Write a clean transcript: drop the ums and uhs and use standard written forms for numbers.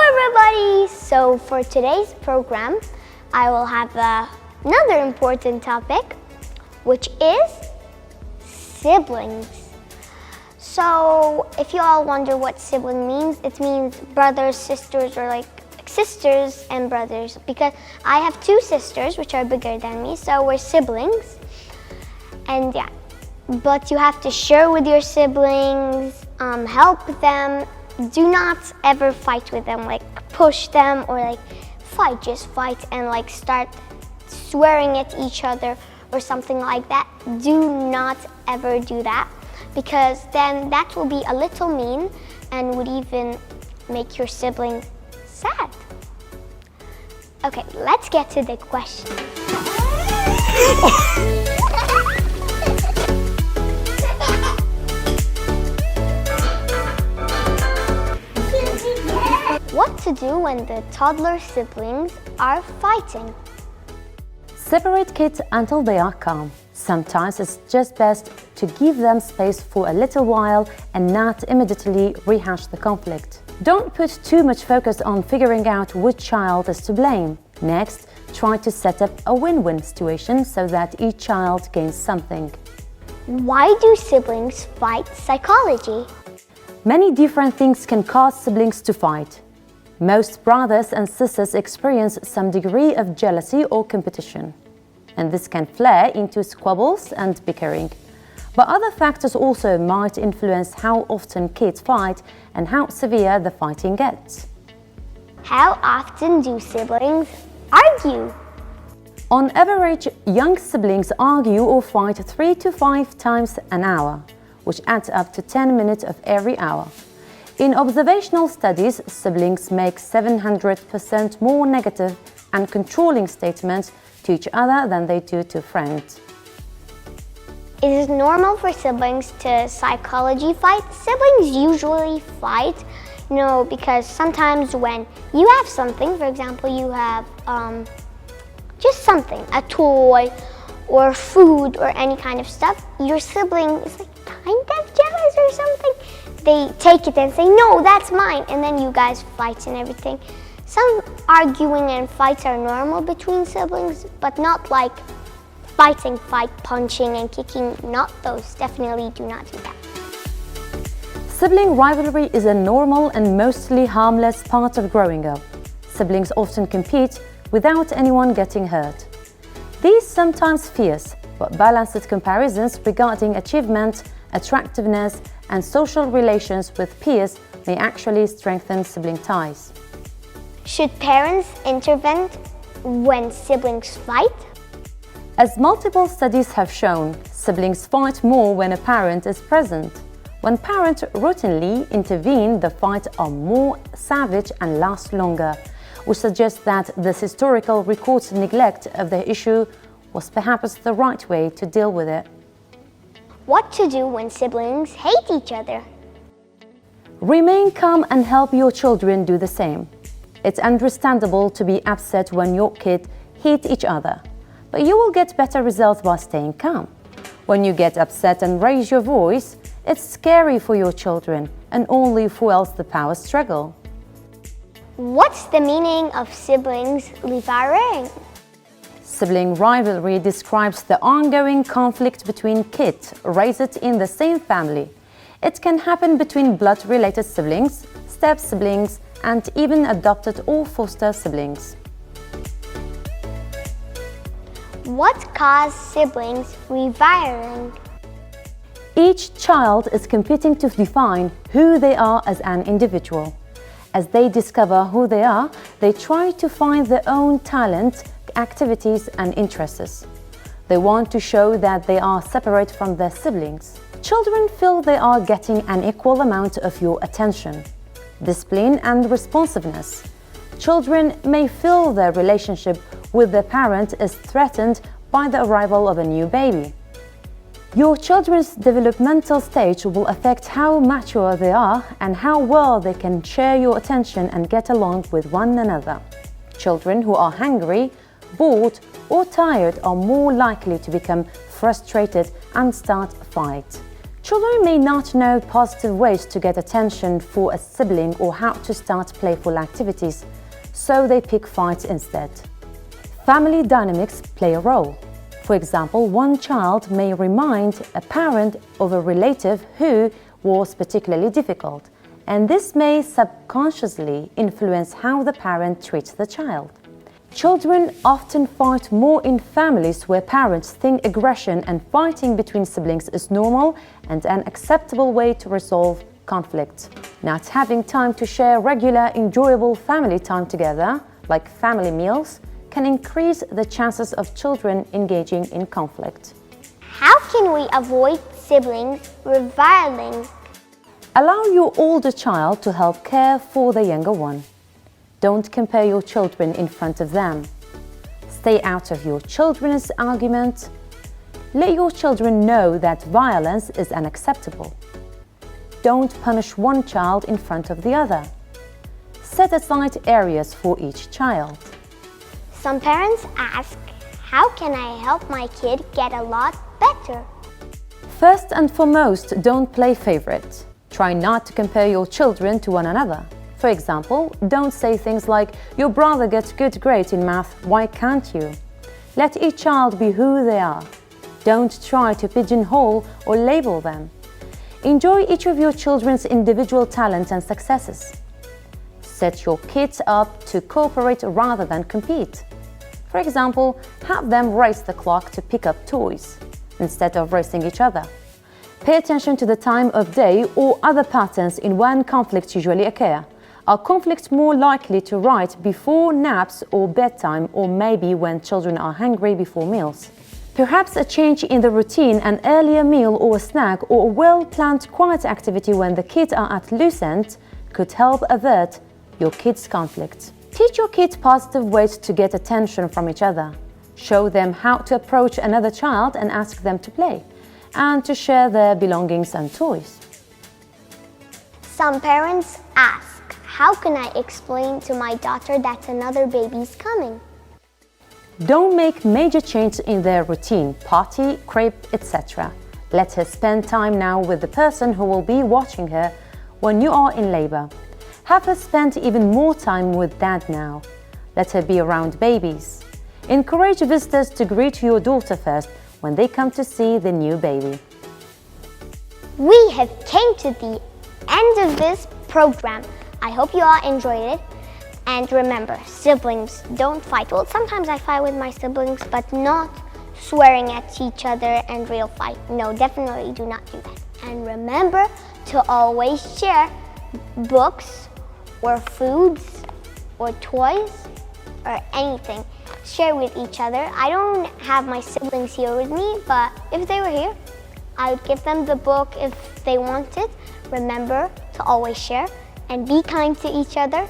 everybody! So for today's program, I will have another important topic, which is siblings. So if you all wonder what sibling means, it means brothers, sisters, or like sisters and brothers, because I have two sisters which are bigger than me, so we're siblings. And yeah, but you have to share with your siblings, help them. Do not ever fight with them, like push them or like fight, just fight and like start swearing at each other or something like that. Do not ever do that, because then that will be a little mean and would even make your sibling sad. Okay, let's get to the question. What to do when the toddler siblings are fighting? Separate kids until they are calm. Sometimes it's just best to give them space for a little while and not immediately rehash the conflict. Don't put too much focus on figuring out which child is to blame. Next, try to set up a win-win situation so that each child gains something. Why do siblings fight? Psychology. Many different things can cause siblings to fight. Most brothers and sisters experience some degree of jealousy or competition, and this can flare into squabbles and bickering. But other factors also might influence how often kids fight and how severe the fighting gets. How often do siblings argue? On average, young siblings argue or fight 3 to 5 times an hour, which adds up to 10 minutes of every hour. In observational studies, siblings make 700% more negative and controlling statements to each other than they do to friends. Is it normal for siblings to psychology fight? Siblings usually fight, because sometimes when you have something, for example, you have just something, a toy or food or any kind of stuff, your sibling is like kind of jealous or something. They take it and say, no, that's mine, and then you guys fight and everything. Some arguing and fights are normal between siblings, but not like fighting, punching and kicking, not those. Definitely do not do that. Sibling rivalry is a normal and mostly harmless part of growing up. Siblings often compete without anyone getting hurt. These sometimes fierce but balanced comparisons regarding achievement, attractiveness, and social relations with peers may actually strengthen sibling ties. Should parents intervene when siblings fight? As multiple studies have shown, siblings fight more when a parent is present. When parents routinely intervene, the fights are more savage and last longer, which suggests that this historical recorded neglect of the issue was perhaps the right way to deal with it. What to do when siblings hate each other? Remain calm and help your children do the same. It's understandable to be upset when your kids hate each other, but you will get better results by staying calm. When you get upset and raise your voice, it's scary for your children and only fuels the power struggle. What's the meaning of siblings rivalry? Sibling rivalry describes the ongoing conflict between kids raised in the same family. It can happen between blood-related siblings, step-siblings, and even adopted or foster siblings. What causes siblings rivaling? Each child is competing to define who they are as an individual. As they discover who they are, they try to find their own talent, activities and interests. They want to show that they are separate from their siblings. Children feel they are getting an equal amount of your attention, discipline and responsiveness. Children may feel their relationship with their parent is threatened by the arrival of a new baby. Your children's developmental stage will affect how mature they are and how well they can share your attention and get along with one another. Children who are hungry, bored or tired are more likely to become frustrated and start a fight. Children may not know positive ways to get attention for a sibling or how to start playful activities, so they pick fights instead. Family dynamics play a role. For example, one child may remind a parent of a relative who was particularly difficult, and this may subconsciously influence how the parent treats the child. Children often fight more in families where parents think aggression and fighting between siblings is normal and an acceptable way to resolve conflict. Not having time to share regular, enjoyable family time together, like family meals, can increase the chances of children engaging in conflict. How can we avoid siblings rivaling? Allow your older child to help care for the younger one. Don't compare your children in front of them. Stay out of your children's argument. Let your children know that violence is unacceptable. Don't punish one child in front of the other. Set aside areas for each child. Some parents ask, how can I help my kid get a lot better? First and foremost, don't play favorite. Try not to compare your children to one another. For example, don't say things like, your brother gets good grades in math, why can't you? Let each child be who they are. Don't try to pigeonhole or label them. Enjoy each of your children's individual talents and successes. Set your kids up to cooperate rather than compete. For example, have them race the clock to pick up toys, instead of racing each other. Pay attention to the time of day or other patterns in when conflicts usually occur. Are conflicts more likely to arise before naps or bedtime, or maybe when children are hungry before meals? Perhaps a change in the routine, an earlier meal or a snack, or a well-planned quiet activity when the kids are at loose end could help avert your kids' conflicts. Teach your kids positive ways to get attention from each other. Show them how to approach another child and ask them to play, and to share their belongings and toys. Some parents ask, how can I explain to my daughter that another baby's coming? Don't make major changes in their routine, party, crib, etc. Let her spend time now with the person who will be watching her when you are in labor. Have her spend even more time with dad now. Let her be around babies. Encourage visitors to greet your daughter first when they come to see the new baby. We have came to the end of this program. I hope you all enjoyed it. And remember, siblings don't fight. Well, sometimes I fight with my siblings, but not swearing at each other and real fight. No, definitely do not do that. And remember to always share books or foods or toys or anything. Share with each other. I don't have my siblings here with me, but if they were here, I would give them the book if they wanted. Remember to always share and be kind to each other.